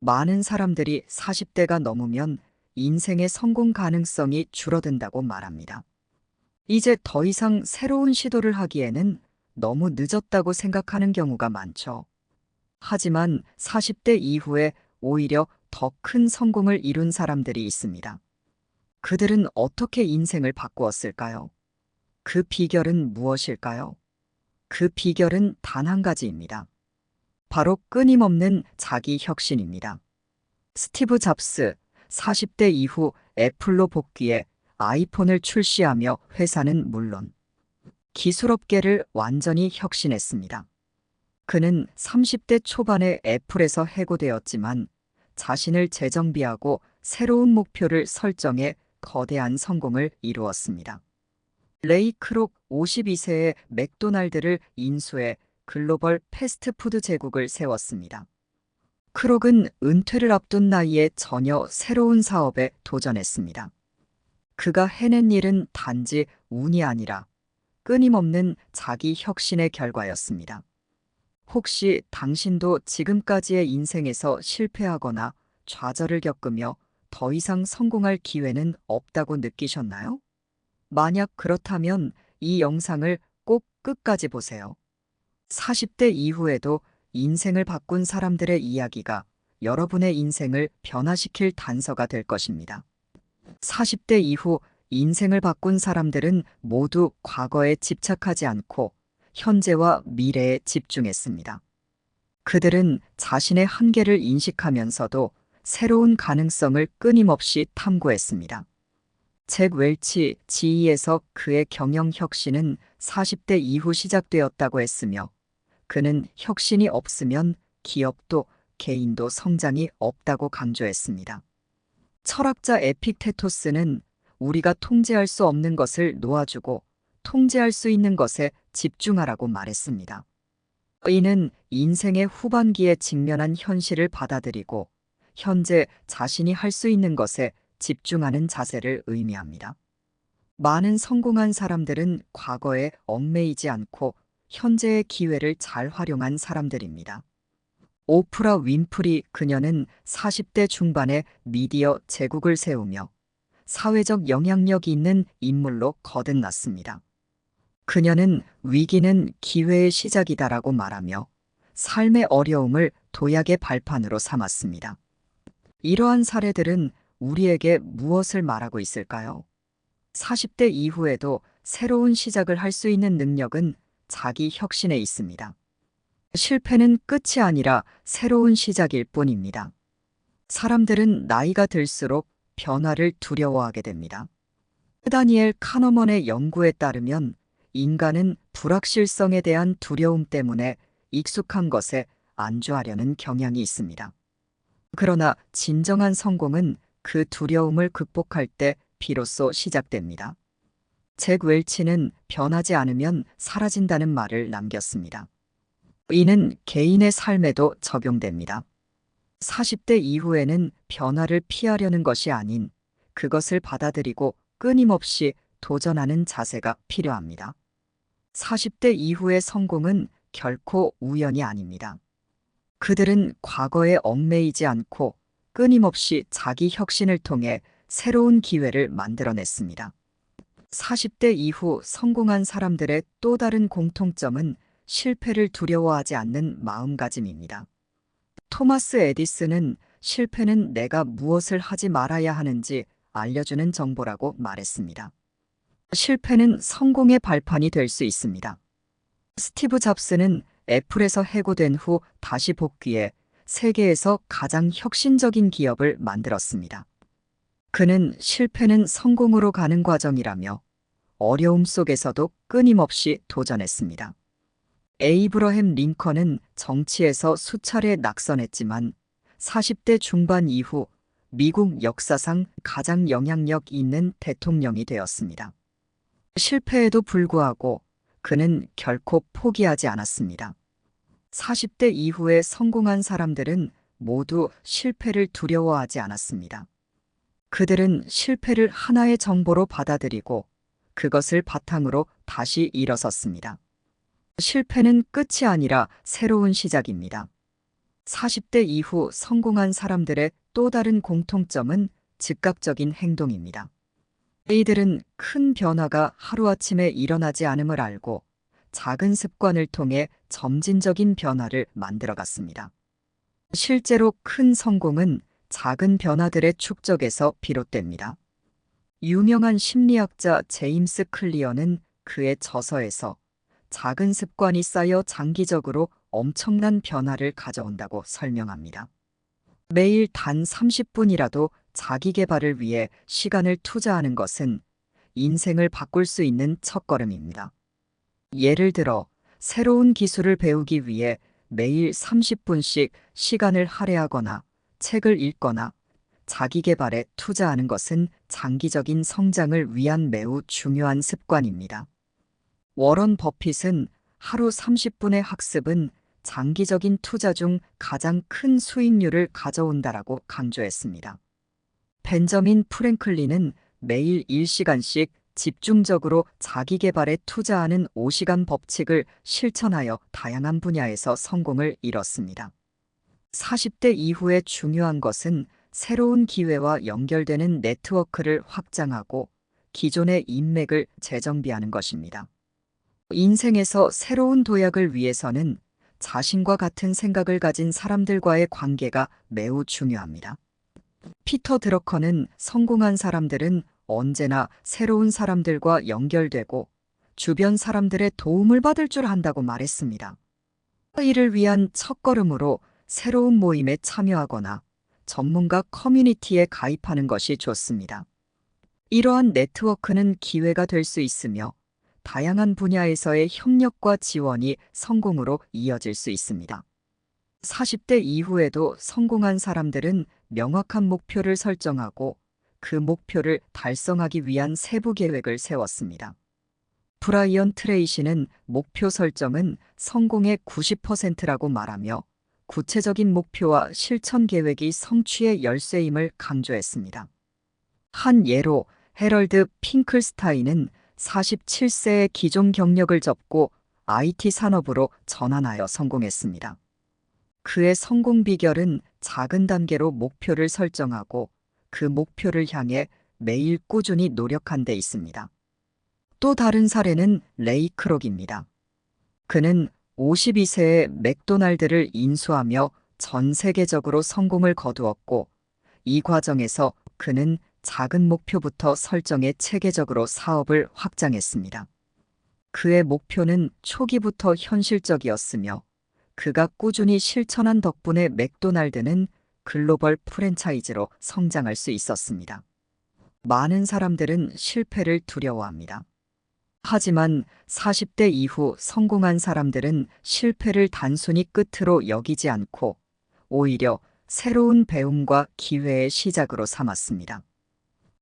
많은 사람들이 40대가 넘으면 인생의 성공 가능성이 줄어든다고 말합니다. 이제 더 이상 새로운 시도를 하기에는 너무 늦었다고 생각하는 경우가 많죠. 하지만 40대 이후에 오히려 더 큰 성공을 이룬 사람들이 있습니다. 그들은 어떻게 인생을 바꾸었을까요? 그 비결은 무엇일까요? 그 비결은 단 한 가지입니다. 바로 끊임없는 자기 혁신입니다. 스티브 잡스, 40대 이후 애플로 복귀해 아이폰을 출시하며 회사는 물론 기술업계를 완전히 혁신했습니다. 그는 30대 초반에 애플에서 해고되었지만 자신을 재정비하고 새로운 목표를 설정해 거대한 성공을 이루었습니다. 레이 크록 52세의 맥도날드를 인수해 글로벌 패스트푸드 제국을 세웠습니다. 크록은 은퇴를 앞둔 나이에 전혀 새로운 사업에 도전했습니다. 그가 해낸 일은 단지 운이 아니라 끊임없는 자기 혁신의 결과였습니다. 혹시 당신도 지금까지의 인생에서 실패하거나 좌절을 겪으며 더 이상 성공할 기회는 없다고 느끼셨나요? 만약 그렇다면 이 영상을 꼭 끝까지 보세요. 40대 이후에도 인생을 바꾼 사람들의 이야기가 여러분의 인생을 변화시킬 단서가 될 것입니다. 40대 이후 인생을 바꾼 사람들은 모두 과거에 집착하지 않고 현재와 미래에 집중했습니다. 그들은 자신의 한계를 인식하면서도 새로운 가능성을 끊임없이 탐구했습니다. 잭 웰치 GE에서 그의 경영 혁신은 40대 이후 시작되었다고 했으며 그는 혁신이 없으면 기업도 개인도 성장이 없다고 강조했습니다. 철학자 에픽테토스는 우리가 통제할 수 없는 것을 놓아주고 통제할 수 있는 것에 집중하라고 말했습니다. 이는 인생의 후반기에 직면한 현실을 받아들이고 현재 자신이 할 수 있는 것에 집중하는 자세를 의미합니다. 많은 성공한 사람들은 과거에 얽매이지 않고 현재의 기회를 잘 활용한 사람들입니다. 오프라 윈프리 그녀는 40대 중반에 미디어 제국을 세우며 사회적 영향력이 있는 인물로 거듭났습니다. 그녀는 위기는 기회의 시작이다라고 말하며 삶의 어려움을 도약의 발판으로 삼았습니다. 이러한 사례들은 우리에게 무엇을 말하고 있을까요? 40대 이후에도 새로운 시작을 할 수 있는 능력은 자기 혁신에 있습니다. 실패는 끝이 아니라 새로운 시작일 뿐입니다. 사람들은 나이가 들수록 변화를 두려워하게 됩니다. 다니엘 카너먼의 연구에 따르면 인간은 불확실성에 대한 두려움 때문에 익숙한 것에 안주하려는 경향이 있습니다. 그러나 진정한 성공은 그 두려움을 극복할 때 비로소 시작됩니다. 잭 웰치는 변하지 않으면 사라진다는 말을 남겼습니다. 이는 개인의 삶에도 적용됩니다. 40대 이후에는 변화를 피하려는 것이 아닌 그것을 받아들이고 끊임없이 도전하는 자세가 필요합니다. 40대 이후의 성공은 결코 우연이 아닙니다. 그들은 과거에 얽매이지 않고 끊임없이 자기 혁신을 통해 새로운 기회를 만들어냈습니다. 40대 이후 성공한 사람들의 또 다른 공통점은 실패를 두려워하지 않는 마음가짐입니다. 토마스 에디슨은 실패는 내가 무엇을 하지 말아야 하는지 알려주는 정보라고 말했습니다. 실패는 성공의 발판이 될 수 있습니다. 스티브 잡스는 애플에서 해고된 후 다시 복귀해 세계에서 가장 혁신적인 기업을 만들었습니다. 그는 실패는 성공으로 가는 과정이라며 어려움 속에서도 끊임없이 도전했습니다. 에이브러햄 링컨은 정치에서 수차례 낙선했지만 40대 중반 이후 미국 역사상 가장 영향력 있는 대통령이 되었습니다. 실패에도 불구하고 그는 결코 포기하지 않았습니다. 40대 이후에 성공한 사람들은 모두 실패를 두려워하지 않았습니다. 그들은 실패를 하나의 정보로 받아들이고 그것을 바탕으로 다시 일어섰습니다. 실패는 끝이 아니라 새로운 시작입니다. 40대 이후 성공한 사람들의 또 다른 공통점은 즉각적인 행동입니다. 이들은 큰 변화가 하루아침에 일어나지 않음을 알고 작은 습관을 통해 점진적인 변화를 만들어갔습니다. 실제로 큰 성공은 작은 변화들의 축적에서 비롯됩니다. 유명한 심리학자 제임스 클리어는 그의 저서에서 작은 습관이 쌓여 장기적으로 엄청난 변화를 가져온다고 설명합니다. 매일 단 30분이라도 자기 개발을 위해 시간을 투자하는 것은 인생을 바꿀 수 있는 첫걸음입니다. 예를 들어, 새로운 기술을 배우기 위해 매일 30분씩 시간을 할애하거나 책을 읽거나 자기 개발에 투자하는 것은 장기적인 성장을 위한 매우 중요한 습관입니다. 워런 버핏은 하루 30분의 학습은 장기적인 투자 중 가장 큰 수익률을 가져온다라고 강조했습니다. 벤저민 프랭클린은 매일 1시간씩 집중적으로 자기 개발에 투자하는 5시간 법칙을 실천하여 다양한 분야에서 성공을 이뤘습니다. 40대 이후에 중요한 것은 새로운 기회와 연결되는 네트워크를 확장하고 기존의 인맥을 재정비하는 것입니다. 인생에서 새로운 도약을 위해서는 자신과 같은 생각을 가진 사람들과의 관계가 매우 중요합니다. 피터 드러커는 성공한 사람들은 언제나 새로운 사람들과 연결되고 주변 사람들의 도움을 받을 줄 안다고 말했습니다. 이를 위한 첫걸음으로 새로운 모임에 참여하거나 전문가 커뮤니티에 가입하는 것이 좋습니다. 이러한 네트워크는 기회가 될 수 있으며 다양한 분야에서의 협력과 지원이 성공으로 이어질 수 있습니다. 40대 이후에도 성공한 사람들은 명확한 목표를 설정하고 그 목표를 달성하기 위한 세부 계획을 세웠습니다. 브라이언 트레이시는 목표 설정은 성공의 90%라고 말하며 구체적인 목표와 실천 계획이 성취의 열쇠임을 강조했습니다. 한 예로 해럴드 핑클스타인은 47세의 기존 경력을 접고 IT 산업으로 전환하여 성공했습니다. 그의 성공 비결은 작은 단계로 목표를 설정하고 그 목표를 향해 매일 꾸준히 노력한 데 있습니다. 또 다른 사례는 레이 크록입니다. 그는 52세에 맥도날드를 인수하며 전 세계적으로 성공을 거두었고 이 과정에서 그는 작은 목표부터 설정해 체계적으로 사업을 확장했습니다. 그의 목표는 초기부터 현실적이었으며 그가 꾸준히 실천한 덕분에 맥도날드는 글로벌 프랜차이즈로 성장할 수 있었습니다. 많은 사람들은 실패를 두려워합니다. 하지만 40대 이후 성공한 사람들은 실패를 단순히 끝으로 여기지 않고 오히려 새로운 배움과 기회의 시작으로 삼았습니다.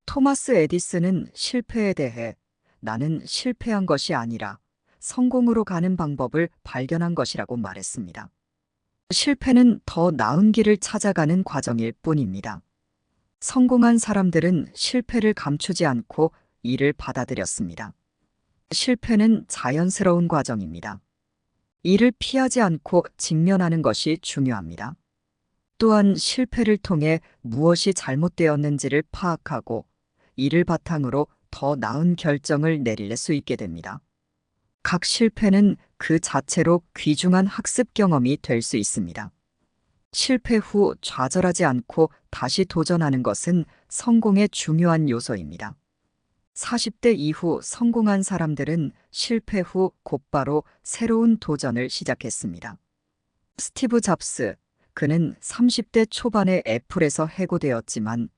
토마스 에디슨은 실패에 대해 나는 실패한 것이 아니라 성공으로 가는 방법을 발견한 것이라고 말했습니다. 실패는 더 나은 길을 찾아가는 과정일 뿐입니다. 성공한 사람들은 실패를 감추지 않고 이를 받아들였습니다. 실패는 자연스러운 과정입니다. 이를 피하지 않고 직면하는 것이 중요합니다. 또한 실패를 통해 무엇이 잘못되었는지를 파악하고 이를 바탕으로 더 나은 결정을 내릴 수 있게 됩니다. 각 실패는 그 자체로 귀중한 학습 경험이 될 수 있습니다. 실패 후 좌절하지 않고 다시 도전하는 것은 성공의 중요한 요소입니다. 40대 이후 성공한 사람들은 실패 후 곧바로 새로운 도전을 시작했습니다. 스티브 잡스, 그는 30대 초반에 애플에서 해고되었지만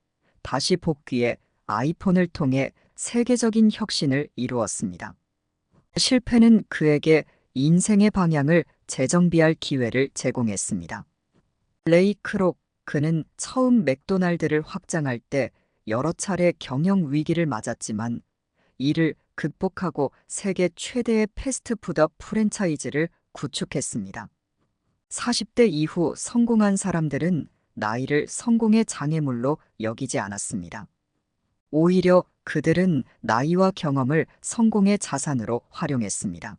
다시 복귀해 아이폰을 통해 세계적인 혁신을 이루었습니다. 실패는 그에게 인생의 방향을 재정비할 기회를 제공했습니다. 레이 크록, 그는 처음 맥도날드를 확장할 때 여러 차례 경영 위기를 맞았지만 이를 극복하고 세계 최대의 패스트푸드 프랜차이즈를 구축했습니다. 40대 이후 성공한 사람들은 나이를 성공의 장애물로 여기지 않았습니다. 오히려 그들은 나이와 경험을 성공의 자산으로 활용했습니다.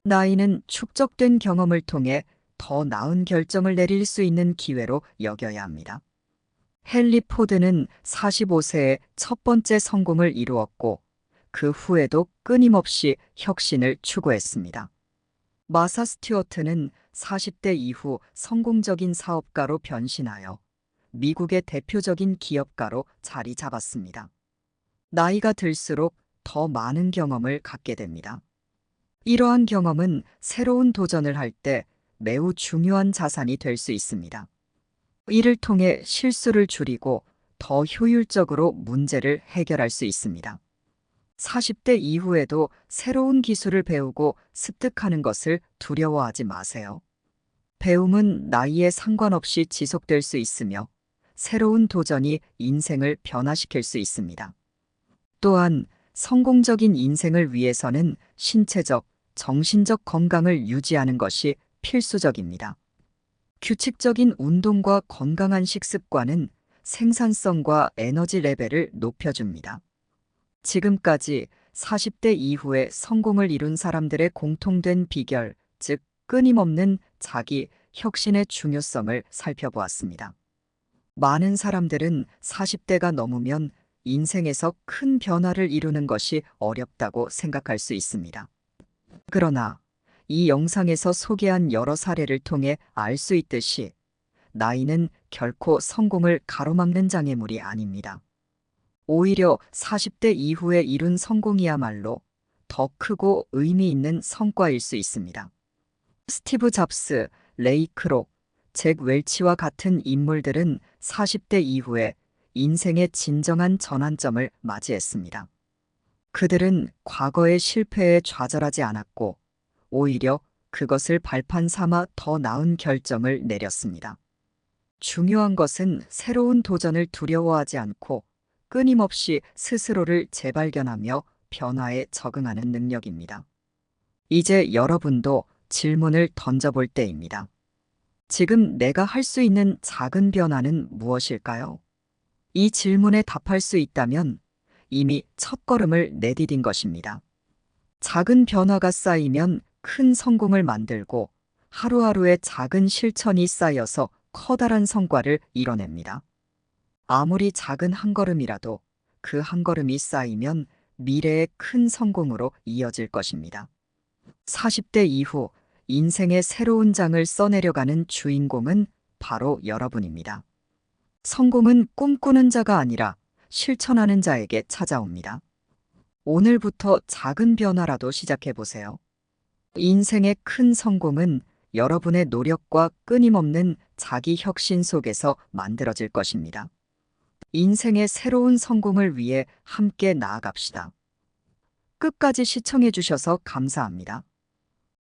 나이는 축적된 경험을 통해 더 나은 결정을 내릴 수 있는 기회로 여겨야 합니다. 헨리 포드는 45세에 첫 번째 성공을 이루었고 그 후에도 끊임없이 혁신을 추구했습니다. 마사 스튜어트는 40대 이후 성공적인 사업가로 변신하여 미국의 대표적인 기업가로 자리 잡았습니다. 나이가 들수록 더 많은 경험을 갖게 됩니다. 이러한 경험은 새로운 도전을 할 때 매우 중요한 자산이 될 수 있습니다. 이를 통해 실수를 줄이고 더 효율적으로 문제를 해결할 수 있습니다. 40대 이후에도 새로운 기술을 배우고 습득하는 것을 두려워하지 마세요. 배움은 나이에 상관없이 지속될 수 있으며 새로운 도전이 인생을 변화시킬 수 있습니다. 또한 성공적인 인생을 위해서는 신체적, 정신적 건강을 유지하는 것이 필수적입니다. 규칙적인 운동과 건강한 식습관은 생산성과 에너지 레벨을 높여줍니다. 지금까지 40대 이후에 성공을 이룬 사람들의 공통된 비결, 즉 끊임없는 자기 혁신의 중요성을 살펴보았습니다. 많은 사람들은 40대가 넘으면 인생에서 큰 변화를 이루는 것이 어렵다고 생각할 수 있습니다. 그러나 이 영상에서 소개한 여러 사례를 통해 알 수 있듯이 나이는 결코 성공을 가로막는 장애물이 아닙니다. 오히려 40대 이후에 이룬 성공이야말로 더 크고 의미 있는 성과일 수 있습니다. 스티브 잡스, 레이 크록, 잭 웰치와 같은 인물들은 40대 이후에 인생의 진정한 전환점을 맞이했습니다. 그들은 과거의 실패에 좌절하지 않았고 오히려 그것을 발판 삼아 더 나은 결정을 내렸습니다. 중요한 것은 새로운 도전을 두려워하지 않고 끊임없이 스스로를 재발견하며 변화에 적응하는 능력입니다. 이제 여러분도 질문을 던져볼 때입니다. 지금 내가 할 수 있는 작은 변화는 무엇일까요? 이 질문에 답할 수 있다면 이미 첫걸음을 내디딘 것입니다. 작은 변화가 쌓이면 큰 성공을 만들고 하루하루의 작은 실천이 쌓여서 커다란 성과를 이뤄냅니다. 아무리 작은 한 걸음이라도 그 한 걸음이 쌓이면 미래의 큰 성공으로 이어질 것입니다. 40대 이후 인생의 새로운 장을 써내려가는 주인공은 바로 여러분입니다. 성공은 꿈꾸는 자가 아니라 실천하는 자에게 찾아옵니다. 오늘부터 작은 변화라도 시작해 보세요. 인생의 큰 성공은 여러분의 노력과 끊임없는 자기 혁신 속에서 만들어질 것입니다. 인생의 새로운 성공을 위해 함께 나아갑시다. 끝까지 시청해 주셔서 감사합니다.